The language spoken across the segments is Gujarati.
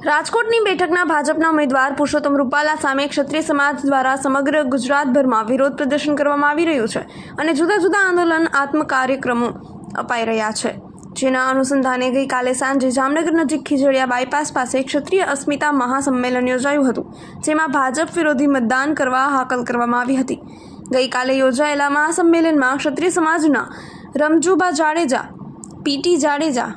રાજકોટની બેઠકના ભાજપના ઉમેદવાર પુરુષોત્તમ રૂપાલા સામે ક્ષત્રિય સમાજ દ્વારા સમગ્ર ગુજરાતભરમાં વિરોધ પ્રદર્શન કરવામાં આવી રહ્યું છે અને જુદા જુદા આંદોલન કાર્યક્રમો અપાઈ રહ્યા છે, જેના અનુસંધાને ગઈકાલે સાંજે જામનગર નજીક ખીજડીયા બાયપાસ પાસે ક્ષત્રિય અસ્મિતા મહાસંમેલન યોજાયું હતું, જેમાં ભાજપ વિરોધી મતદાન કરવા હાકલ કરવામાં આવી હતી। ગઈકાલે યોજાયેલા મહાસંમેલનમાં ક્ષત્રિય સમાજના રમજુભા જાડેજા, પીટી જાડેજા,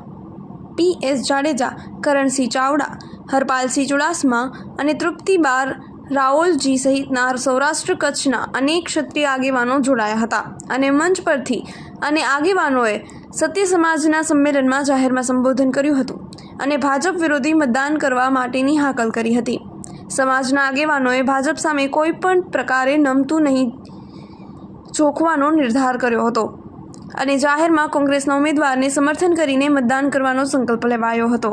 પીએસ જાડેજા, કરણસિંહ ચાવડા, હરપાલસિંહ ચુડાસમા અને તૃપ્તિબાર રાઓલજી સહિતના સૌરાષ્ટ્ર કચ્છના અનેક ક્ષત્રિય આગેવાનો જોડાયા હતા અને મંચ પરથી અને આગેવાનોએ સત્ય સમાજના સંમેલનમાં જાહેરમાં સંબોધન કર્યું હતું અને ભાજપ વિરોધી મતદાન કરવા માટેની હાકલ કરી હતી। સમાજના આગેવાનોએ ભાજપ સામે કોઈ પણ પ્રકારે નમતું નહીં જોખવાનો નિર્ધાર કર્યો હતો અને જાહેરમાં કોંગ્રેસના ઉમેદવારને સમર્થન કરીને મતદાન કરવાનો સંકલ્પ લેવાયો હતો।